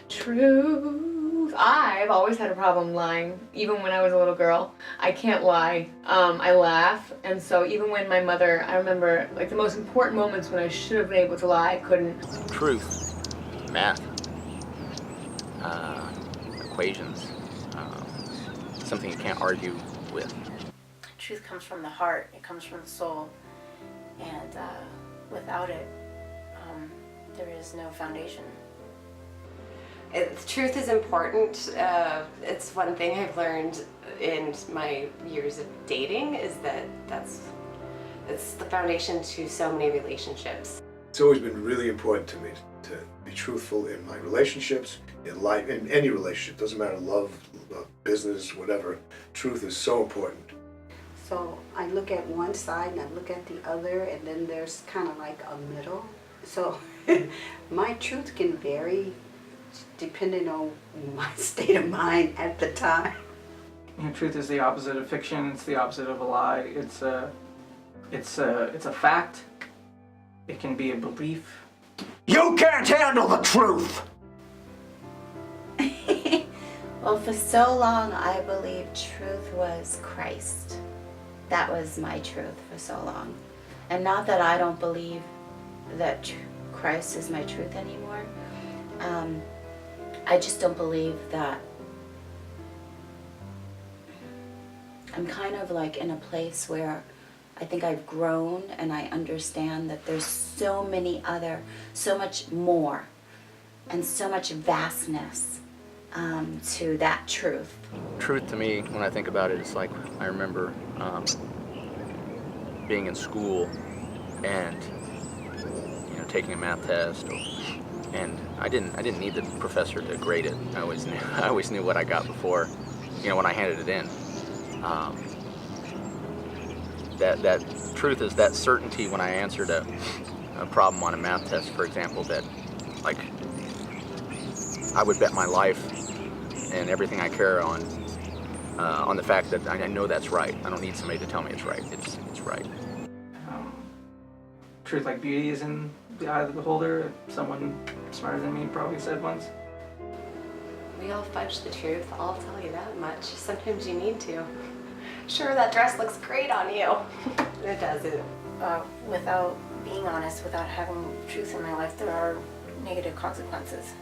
Truth. I've always had a problem lying, even when I was a little girl. I can't lie. I laugh, and so even when my mother, I remember like the most important moments when I should have been able to lie, I couldn't. Truth, math, equations, something you can't argue with. Truth comes from the heart, it comes from the soul, and without it, there is no foundation. Truth is important. It's one thing I've learned in my years of dating is that it's the foundation to so many relationships. It's always been really important to me to be truthful in my relationships, in life, in any relationship. Doesn't matter, love, business, whatever. Truth is so important. So I look at one side and I look at the other, and then there's kind of like a middle. So my truth can vary depending on my state of mind at the time. You know, truth is the opposite of fiction. It's the opposite of a lie. It's a fact. It can be a belief. You can't handle the truth! Well, for so long, I believed truth was Christ. That was my truth for so long. And not that I don't believe that Christ is my truth anymore. I just don't believe that. I'm kind of like in a place where I think I've grown and I understand that there's so much more and so much vastness to that truth. Truth to me, when I think about it, it's like I remember being in school and taking a math test, and I didn't need the professor to grade it. I always knew what I got before, when I handed it in. That truth is that certainty when I answered a problem on a math test, for example, that like I would bet my life and everything I care on the fact that I know that's right. I don't need somebody to tell me it's right. It's right. Truth like beauty is in the eye of the beholder. Someone smarter than me probably said once. We all fudge the truth, I'll tell you that much. Sometimes you need to. Sure, that dress looks great on you. It doesn't. Without being honest, without having truth in my life, there are negative consequences.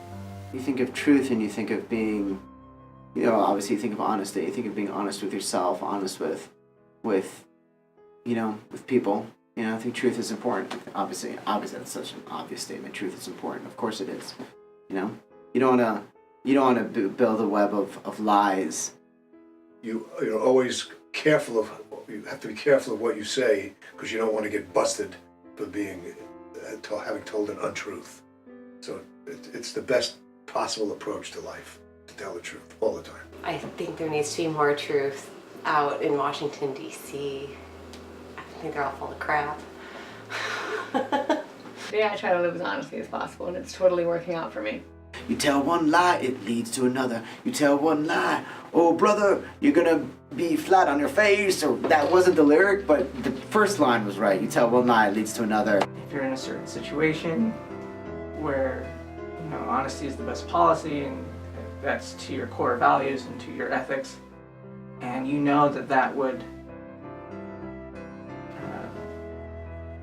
You think of truth and you think of being, obviously you think of honesty. You think of being honest with yourself, honest with people. I think truth is important. Obviously that's such an obvious statement. Truth is important. Of course it is. You don't want to build a web of lies. You're always careful of. You have to be careful of what you say because you don't want to get busted for having told an untruth. So it's the best possible approach to life, to tell the truth all the time. I think there needs to be more truth out in Washington, D.C. I think they're all full of crap. Yeah, I try to live as honestly as possible, and it's totally working out for me. You tell one lie, it leads to another. You tell one lie, oh brother, you're gonna be flat on your face, or that wasn't the lyric, but the first line was right. You tell one lie, it leads to another. If you're in a certain situation where honesty is the best policy, and that's to your core values and to your ethics, and that would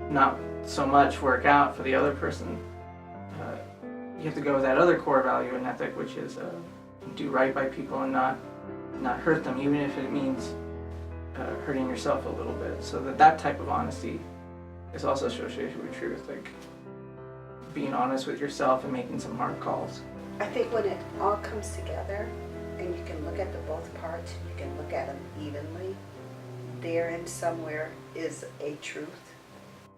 not so much work out for the other person, you have to go with that other core value and ethic, which is do right by people and not hurt them, even if it means hurting yourself a little bit. So that type of honesty is also associated with truth, like being honest with yourself and making some hard calls. I think when it all comes together and you can look at the both parts and you can look at them evenly, therein somewhere is a truth.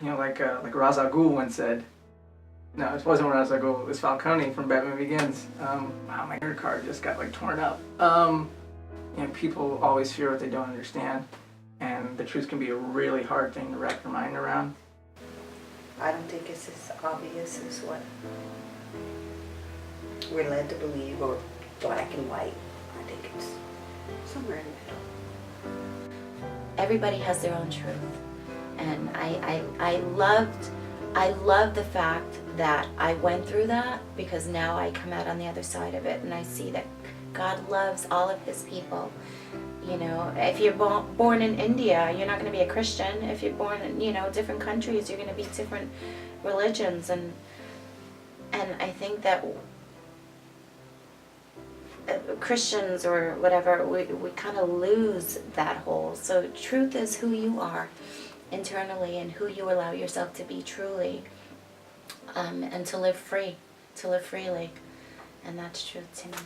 Like Ra's al Ghul once said. No, it wasn't Ra's al Ghul, it was Falcone from Batman Begins. Wow, my nerd card just got torn up. People always fear what they don't understand, and the truth can be a really hard thing to wrap your mind around. I don't think it's as obvious as what we're led to believe, or black and white. I think it's somewhere in the middle. Everybody has their own truth, and I loved I love the fact that I went through that, because now I come out on the other side of it and I see that God loves all of his people. You know, if you're born in India, you're not going to be a Christian. If you're born in, different countries, you're going to be different religions. And I think that Christians or whatever, we kind of lose that whole. So truth is who you are internally and who you allow yourself to be truly, and to live freely. And that's truth to me.